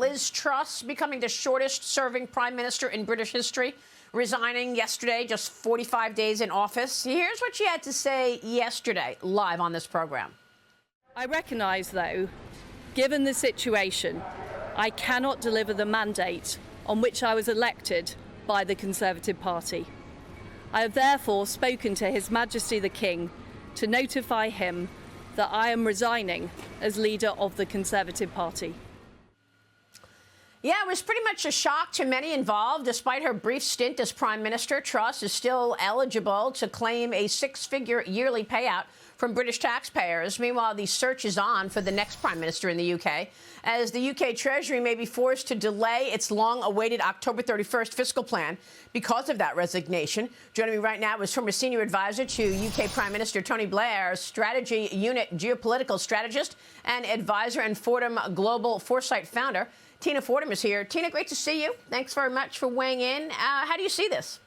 Liz Truss becoming the shortest-serving prime minister in British history, resigning yesterday, just 45 days in office. Here's what she had to say yesterday, live on this program. I recognise, though, given the situation, I cannot deliver the mandate on which I was elected by the Conservative Party. I have therefore spoken to His Majesty the King to notify him that I am resigning as leader of the Conservative Party. Yeah, it was pretty much a shock to many involved. Despite her brief stint as Prime Minister, Truss is still eligible to claim a six-figure yearly payout from British taxpayers. Meanwhile, the search is on for the next Prime Minister in the UK, as the UK Treasury may be forced to delay its long-awaited October 31st fiscal plan because of that resignation. Joining me right now is former senior advisor to UK Prime Minister Tony Blair, strategy unit geopolitical strategist and advisor and Fordham Global Foresight founder. Tina Fordham is here. Tina, great to see you. Thanks very much for weighing in. How do you see this?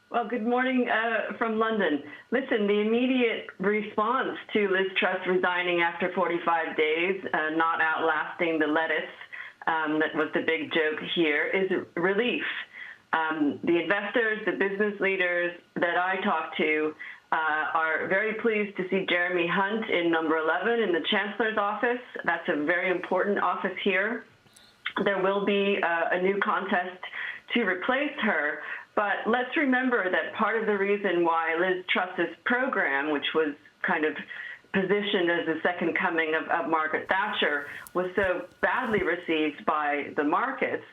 Well, good morning from London. Listen, the immediate response to Liz Truss resigning after 45 days, not outlasting the lettuce, that was the big joke here, is relief. The investors, the business leaders that I talk to are very pleased to see Jeremy Hunt in number 11 in the Chancellor's office. That's a very important office here. There will be a new contest to replace her. But let's remember that part of the reason why Liz Truss's program, which was kind of positioned as the second coming of Margaret Thatcher, was so badly received by the markets,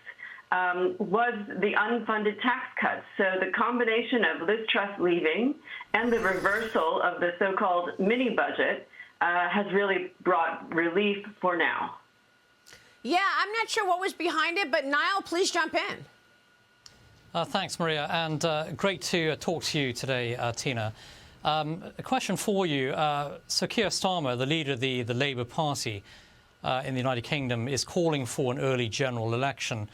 was the unfunded tax cuts. So the combination of Liz Truss leaving and the reversal of the so-called mini budget has really brought relief for now. Yeah, I'm not sure what was behind it, but Niall, please jump in. Thanks, Maria, and great to talk to you today, Tina. A question for you. Sir Keir Starmer, the leader of the Labour Party in the United Kingdom, is calling for an early general election.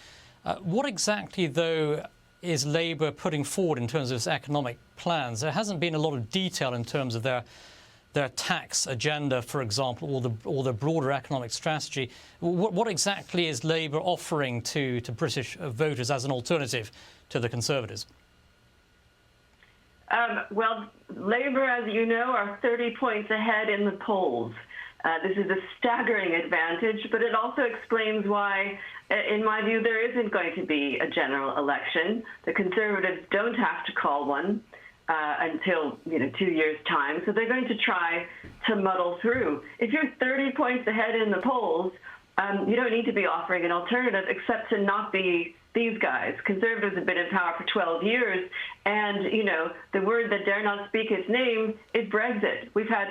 What exactly, though, is Labour putting forward in terms of its economic plans? There hasn't been a lot of detail in terms of their tax agenda, for example, or the broader economic strategy. What exactly is Labour offering to British voters as an alternative to the Conservatives? Well, Labour, as you know, are 30 points ahead in the polls. This is a staggering advantage, but it also explains why, in my view, there isn't going to be a general election. The Conservatives don't have to call one until 2 years' time, so they're going to try to muddle through. If you're 30 points ahead in the polls, you don't need to be offering an alternative except to not be these guys. Conservatives have been in power for 12 years, and, the word that dare not speak its name is Brexit. We've had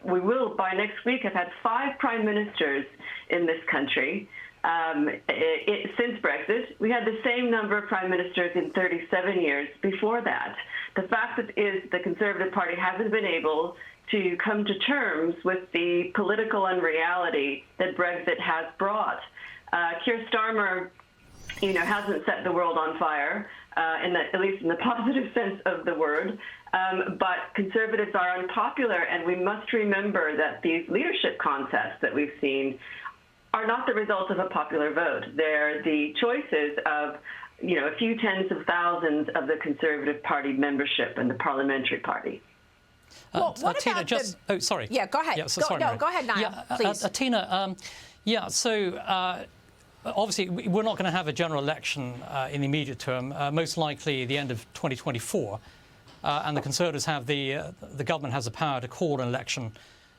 we will by next week have had 5 prime ministers in this country since Brexit. We had the same number of prime ministers in 37 years before that. The fact is the Conservative Party hasn't been able to come to terms with the political unreality that Brexit has brought. Keir Starmer hasn't set the world on fire, at least in the positive sense of the word. But Conservatives are unpopular, and we must remember that these leadership contests that we've seen are not the result of a popular vote. They're the choices of, a few tens of thousands of the Conservative Party membership in the parliamentary party. Well, what Tina, about oh, sorry. Yeah, go ahead. Yeah, sorry, go ahead, Niall, please. Tina, obviously, we're not going to have a general election in the immediate term, most likely the end of 2024. And the Conservatives have the government has the power to call an election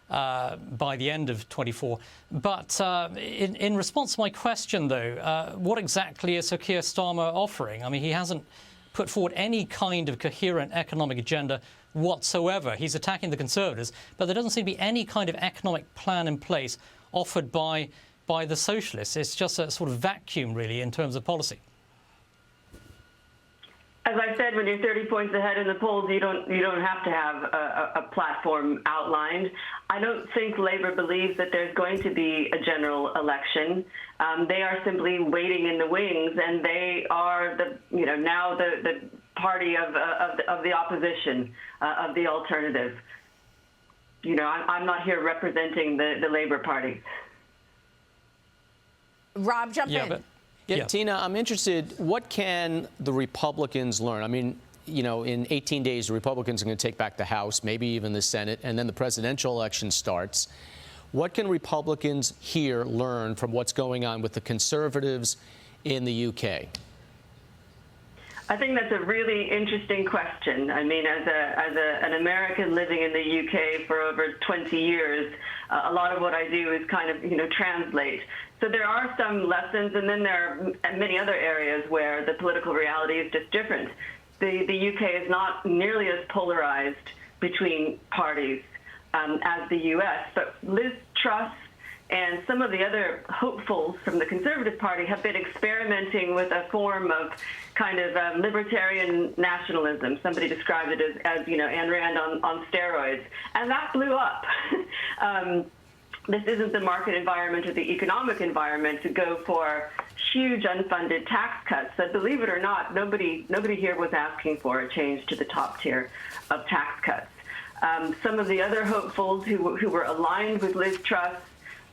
by the end of 24. But in response to my question, though, what exactly is Sir Keir Starmer offering? I mean, he hasn't put forward any kind of coherent economic agenda whatsoever. He's attacking the Conservatives, but there doesn't seem to be any kind of economic plan in place offered by the Socialists. It's just a sort of vacuum, really, in terms of policy. As I said, when you're 30 points ahead in the polls, you don't have to have a platform outlined. I don't think Labour believes that there's going to be a general election. They are simply waiting in the wings, and they are now the party of the opposition, of the alternative. I'm not here representing the Labour Party. Rob, jump in. Yeah, Tina, I'm interested. What can the Republicans learn? I mean, you know, in 18 days, the Republicans are going to take back the House, maybe even the Senate, and then the presidential election starts. What can Republicans here learn from what's going on with the conservatives in the UK? I think that's a really interesting question. I mean, as an American living in the UK for over 20 years, a lot of what I do is kind of, translate. So there are some lessons, and then there are many other areas where the political reality is just different. The UK is not nearly as polarized between parties as the US, but Liz Truss and some of the other hopefuls from the Conservative Party have been experimenting with a form of kind of libertarian nationalism. Somebody described it as Ayn Rand on steroids. And that blew up. This isn't the market environment or the economic environment to go for huge unfunded tax cuts. So believe it or not, nobody here was asking for a change to the top tier of tax cuts. Some of the other hopefuls who were aligned with Liz Truss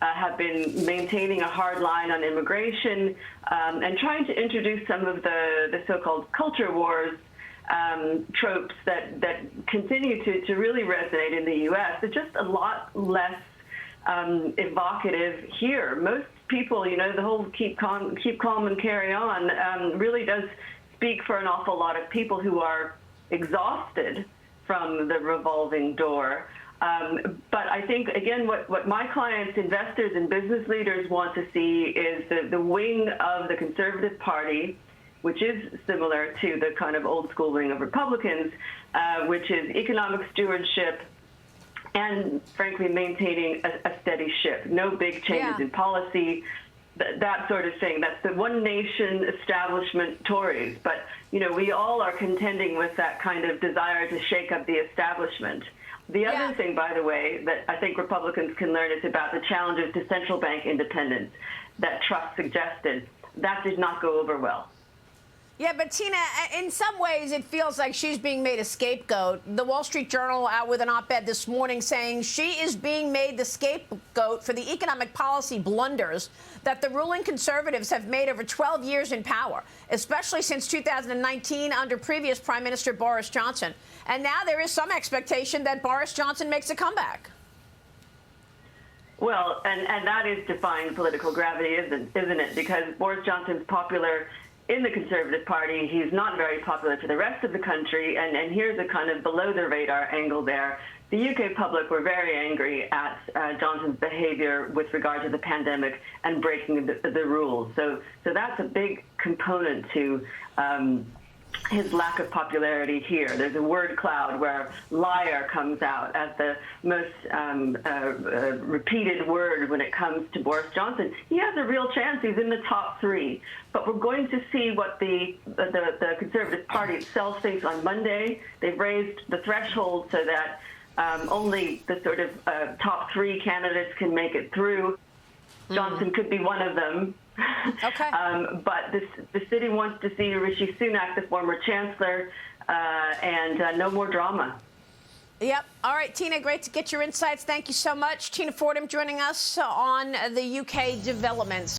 have been maintaining a hard line on immigration and trying to introduce some of the so-called culture wars tropes that continue to really resonate in the U.S. They're just a lot less evocative here. Most people, the whole keep calm and carry on really does speak for an awful lot of people who are exhausted from the revolving door. But I think, again, what my clients, investors, and business leaders want to see is the wing of the Conservative Party, which is similar to the kind of old school wing of Republicans, which is economic stewardship and, frankly, maintaining a steady ship. No big changes in policy, that sort of thing. That's the one nation establishment Tories. But, we all are contending with that kind of desire to shake up the establishment. The other thing, by the way, that I think Republicans can learn is about the challenges to central bank independence that Truss suggested. That did not go over well. Yeah, but Tina, in some ways, it feels like she's being made a scapegoat. The Wall Street Journal out with an op-ed this morning saying she is being made the scapegoat for the economic policy blunders that the ruling conservatives have made over 12 years in power, especially since 2019 under previous Prime Minister Boris Johnson. And now there is some expectation that Boris Johnson makes a comeback. Well, and that is defying political gravity, isn't it? Because Boris Johnson's popular in the Conservative Party. He's not very popular to the rest of the country, and here's a kind of below-the-radar angle there. The UK public were very angry at Johnson's behavior with regard to the pandemic and breaking the rules. So that's a big component to his lack of popularity here. There's a word cloud where liar comes out as the most repeated word when it comes to Boris Johnson. He has a real chance. He's in the top 3. But we're going to see what the Conservative Party itself thinks on Monday. They've raised the threshold so that only the sort of top 3 candidates can make it through. Johnson could be one of them. Okay. But the city wants to see Rishi Sunak, the former chancellor, and no more drama. Yep. All right, Tina, great to get your insights. Thank you so much. Tina Fordham joining us on the UK developments.